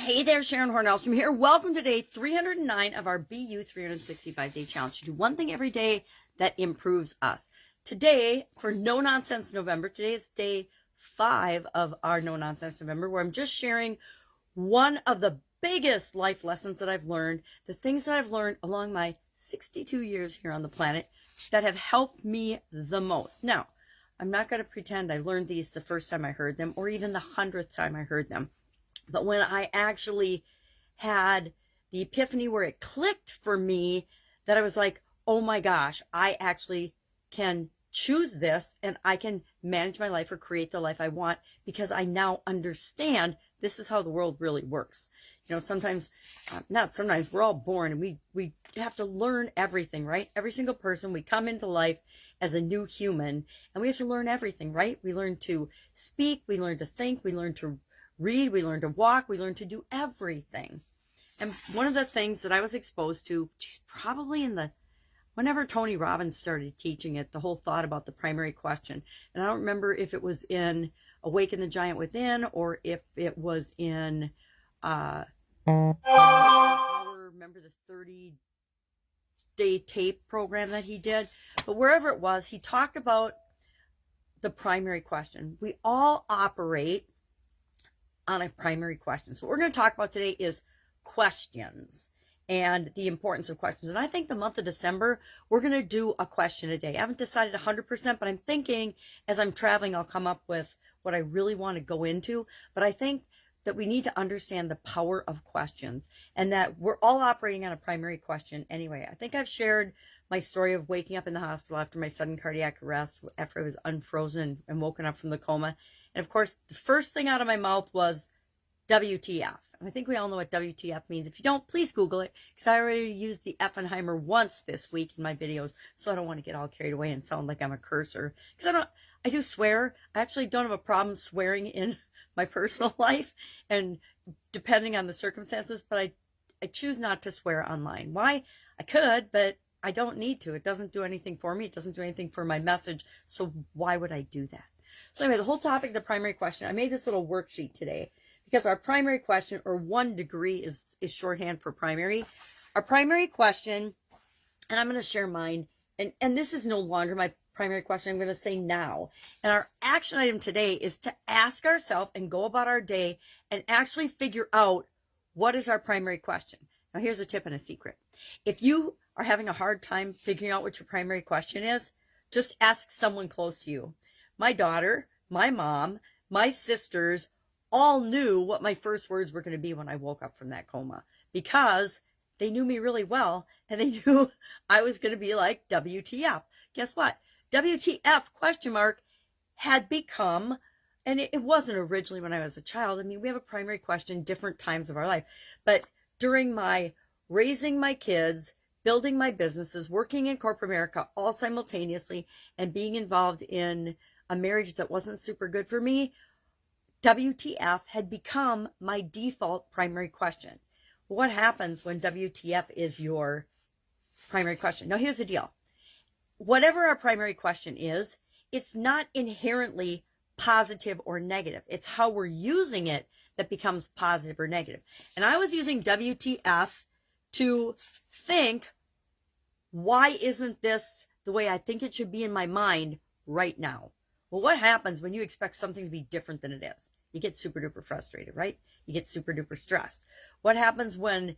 Hey there, Sharon Horne-Ellstrom here. Welcome to day 309 of our BU 365-day challenge to do one thing every day that improves us. Today, for No Nonsense November, today is day 5 of our No Nonsense November, where I'm just sharing one of the biggest life lessons that I've learned, the things that I've learned along my 62 years here on the planet that have helped me the most. Now, I'm not going to pretend I learned these the first time I heard them or even the 100th time I heard them. But when I actually had the epiphany where it clicked for me, that I was like, oh my gosh, I actually can choose this and I can manage my life or create the life I want because I now understand this is how the world really works. You know, sometimes, not sometimes, we're all born and we have to learn everything, right? Every single person, we come into life as a new human and we have to learn everything, right? We learn to speak, we learn to think, we learn to read, we learn to walk, we learn to do everything. And one of the things that I was exposed to, probably whenever Tony Robbins started teaching it, the whole thought about the primary question. And I don't remember if it was in Awaken the Giant Within or if it was in remember the 30-day tape program that he did. But wherever it was, he talked about the primary question. We all operate on a primary question. So what we're going to talk about today is questions and the importance of questions. And I think the month of December, we're going to do a question a day. I haven't decided 100%, but I'm thinking as I'm traveling, I'll come up with what I really want to go into. But I think that we need to understand the power of questions and that we're all operating on a primary question anyway. I think I've shared my story of waking up in the hospital after my sudden cardiac arrest, after I was unfrozen and woken up from the coma. And of course, the first thing out of my mouth was WTF. And I think we all know what WTF means. If you don't, please Google it, because I already used the Effenheimer once this week in my videos, so I don't want to get all carried away and sound like I'm a cursor. Because I do swear. I actually don't have a problem swearing in my personal life, and depending on the circumstances, but I choose not to swear online. Why? I could, but I don't need to. It doesn't do anything for me. It doesn't do anything for my message. So why would I do that? So anyway, the whole topic, the primary question, I made this little worksheet today because our primary question, or 1 degree is shorthand for primary. Our primary question, and I'm going to share mine, and this is no longer my primary question, I'm going to say now. And our action item today is to ask ourselves and go about our day and actually figure out what is our primary question. Now here's a tip and a secret. If you are having a hard time figuring out what your primary question is, just ask someone close to you. My daughter, my mom, my sisters all knew what my first words were going to be when I woke up from that coma because they knew me really well and they knew I was going to be like, WTF. Guess what? WTF question mark had become, and it wasn't originally when I was a child. I mean, we have a primary question different times of our life, but during my raising my kids, building my businesses, working in corporate America all simultaneously, and being involved in a marriage that wasn't super good for me, WTF had become my default primary question. What happens when WTF is your primary question? Now, here's the deal. Whatever our primary question is, it's not inherently positive or negative. It's how we're using it that becomes positive or negative. And I was using WTF to think, why isn't this the way I think it should be in my mind right now? Well, what happens when you expect something to be different than it is? You get super duper frustrated, right? You get super duper stressed. What happens when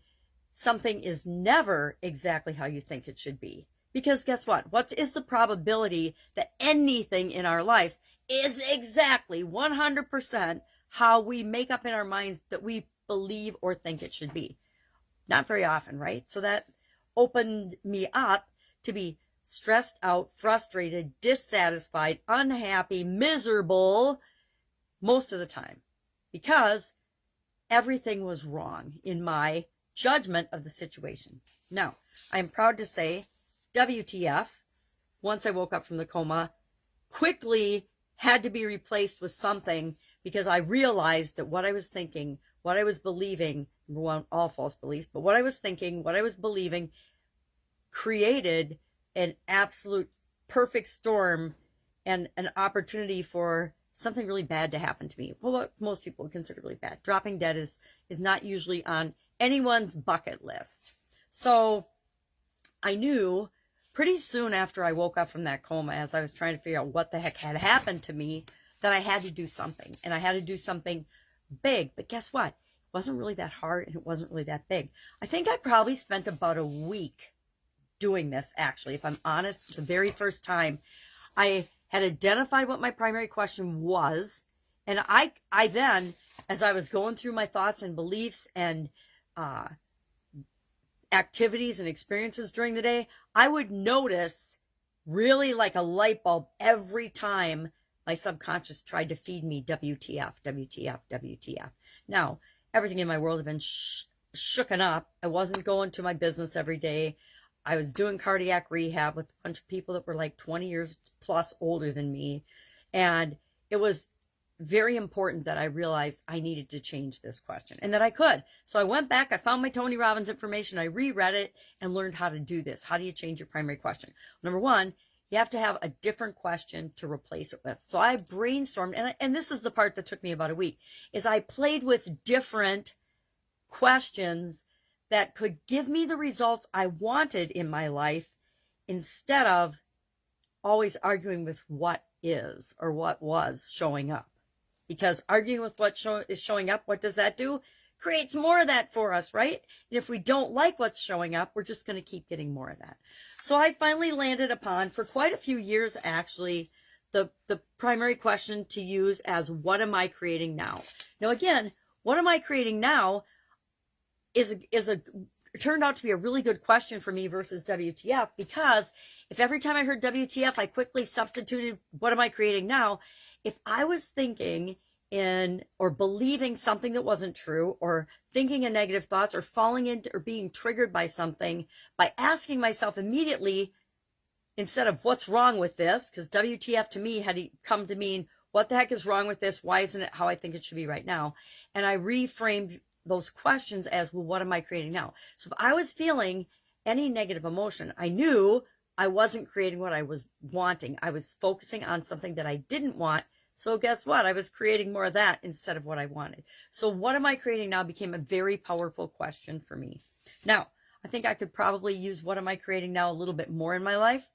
something is never exactly how you think it should be? Because guess what? What is the probability that anything in our lives is exactly 100% how we make up in our minds that we believe or think it should be? Not very often, right? So that opened me up to be stressed out, frustrated, dissatisfied, unhappy, miserable most of the time because everything was wrong in my judgment of the situation. Now, I am proud to say WTF, once I woke up from the coma, quickly had to be replaced with something because I realized that what I was thinking, what I was believing, number one, all false beliefs, but what I was thinking, what I was believing created an absolute perfect storm and an opportunity for something really bad to happen to me. Well, what most people would consider really bad. Dropping dead is not usually on anyone's bucket list. So I knew pretty soon after I woke up from that coma, as I was trying to figure out what the heck had happened to me, that I had to do something. And I had to do something big. But guess what? It wasn't really that hard, and it wasn't really that big. I think I probably spent about a week doing this, actually. If I'm honest, the very first time I had identified what my primary question was. And I then, as I was going through my thoughts and beliefs and activities and experiences during the day, I would notice really like a light bulb every time my subconscious tried to feed me WTF, WTF, WTF. Now, everything in my world had been shooken up. I wasn't going to my business every day. I was doing cardiac rehab with a bunch of people that were like 20 years plus older than me. And it was very important that I realized I needed to change this question, and that I could. So I went back, I found my Tony Robbins information, I reread it and learned how to do this. How do you change your primary question? Number one, you have to have a different question to replace it with. So I brainstormed, and this is the part that took me about a week, is I played with different questions that could give me the results I wanted in my life, instead of always arguing with what is or what was showing up. Because arguing with what is showing up, what does that do? Creates more of that for us, right? And if we don't like what's showing up, we're just going to keep getting more of that. So I finally landed upon, for quite a few years actually, the primary question to use as, what am I creating now? Now again, what am I creating now turned out to be a really good question for me versus WTF, because if every time I heard WTF, I quickly substituted, what am I creating now? If I was thinking in or believing something that wasn't true, or thinking a negative thoughts, or falling into or being triggered by something, by asking myself immediately, instead of what's wrong with this, because WTF to me had come to mean, what the heck is wrong with this? Why isn't it how I think it should be right now? And I reframed those questions as, well, what am I creating now? So if I was feeling any negative emotion, I knew I wasn't creating what I was wanting. I was focusing on something that I didn't want. So guess what? I was creating more of that instead of what I wanted. So what am I creating now became a very powerful question for me. Now, I think I could probably use what am I creating now a little bit more in my life,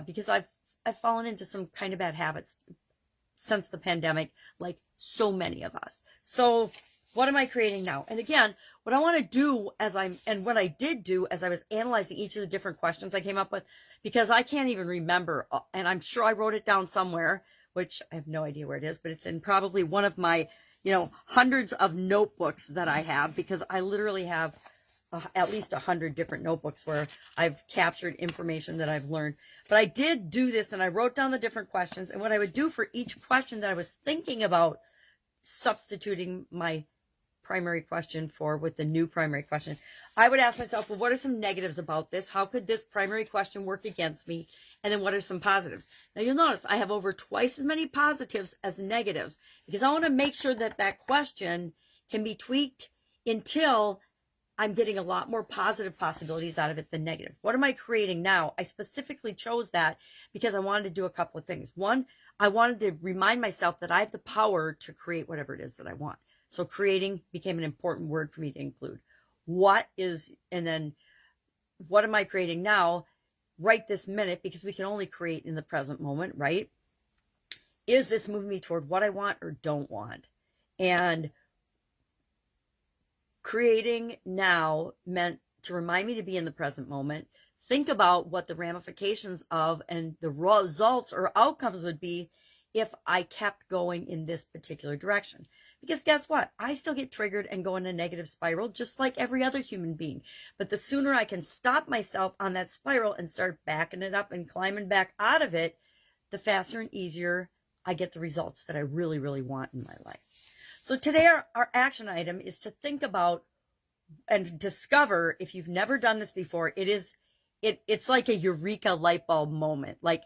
because I've fallen into some kind of bad habits since the pandemic, like so many of us. So what am I creating now? And again, what I want to do what I did do as I was analyzing each of the different questions I came up with, because I can't even remember, and I'm sure I wrote it down somewhere, which I have no idea where it is, but it's in probably one of my, hundreds of notebooks that I have, because I literally have at least 100 different notebooks where I've captured information that I've learned. But I did do this, and I wrote down the different questions, and what I would do for each question that I was thinking about substituting my primary question for with the new primary question, I would ask myself, well, what are some negatives about this? How could this primary question work against me? And then what are some positives? Now you'll notice I have over twice as many positives as negatives, because I want to make sure that that question can be tweaked until I'm getting a lot more positive possibilities out of it than negative. What am I creating now? I specifically chose that because I wanted to do a couple of things. One, I wanted to remind myself that I have the power to create whatever it is that I want. So creating became an important word for me to include. And then what am I creating now, right this minute, because we can only create in the present moment, right? Is this moving me toward what I want or don't want? And creating now meant to remind me to be in the present moment, think about what the ramifications of and the results or outcomes would be if I kept going in this particular direction. Because guess what? I still get triggered and go in a negative spiral just like every other human being. But the sooner I can stop myself on that spiral and start backing it up and climbing back out of it, the faster and easier I get the results that I really, really want in my life. So today our action item is to think about and discover, if you've never done this before, it's like a eureka light bulb moment. Like,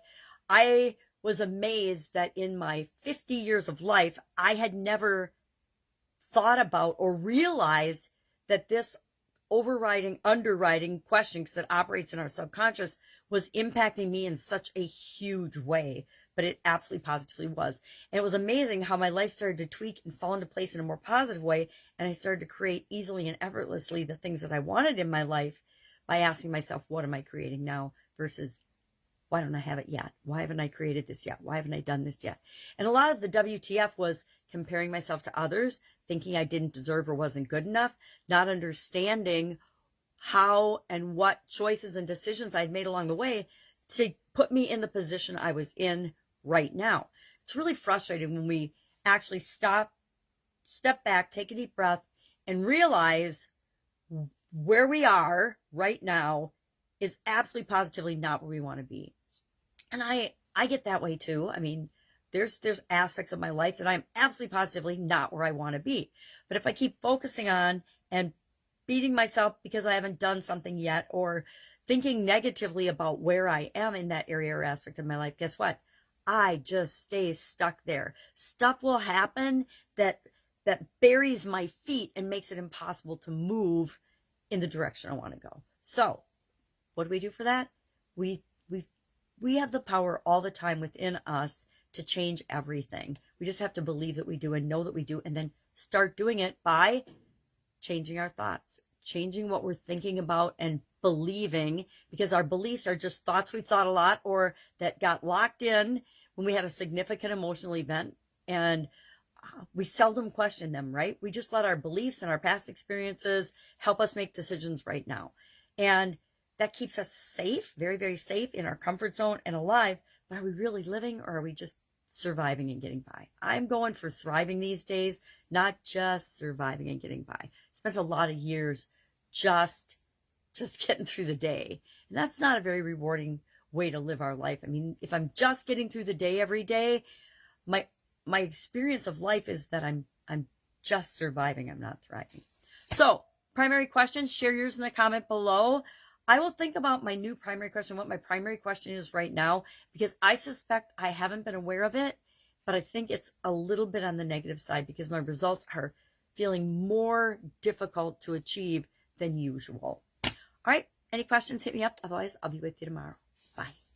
I was amazed that in my 50 years of life, I had never thought about or realized that this underwriting question, because it operates in our subconscious, was impacting me in such a huge way. but it absolutely positively was. And it was amazing how my life started to tweak and fall into place in a more positive way. And I started to create easily and effortlessly the things that I wanted in my life by asking myself, what am I creating now versus why don't I have it yet? Why haven't I created this yet? Why haven't I done this yet? And a lot of the WTF was comparing myself to others, thinking I didn't deserve or wasn't good enough, not understanding how and what choices and decisions I'd made along the way to put me in the position I was in right now. It's really frustrating when we actually step back, take a deep breath, and realize where we are right now is absolutely positively not where we want to be. And I get that way too. I mean, there's aspects of my life that I'm absolutely positively not where I want to be. But if I keep focusing on and beating myself because I haven't done something yet, or thinking negatively about where I am in that area or aspect of my life, guess what? I just stay stuck there. Stuff will happen that buries my feet and makes it impossible to move in the direction I want to go. So what do we do for that? We have the power all the time within us to change everything. We just have to believe that we do and know that we do, and then start doing it by changing our thoughts, changing what we're thinking about and believing, because our beliefs are just thoughts we've thought a lot or that got locked in when we had a significant emotional event, and we seldom question them, right? We just let our beliefs and our past experiences help us make decisions right now. And that keeps us safe, very, very safe in our comfort zone and alive. But are we really living, or are we just surviving and getting by? I'm going for thriving these days, not just surviving and getting by. Spent a lot of years just getting through the day. And that's not a very rewarding way to live our life. I mean, if I'm just getting through the day every day, my experience of life is that I'm just surviving. I'm not thriving. So, primary question, share yours in the comment below. I will think about my new primary question, what my primary question is right now, because I suspect I haven't been aware of it, but I think it's a little bit on the negative side because my results are feeling more difficult to achieve than usual. All right, any questions, hit me up. Otherwise, I'll be with you tomorrow. Bye.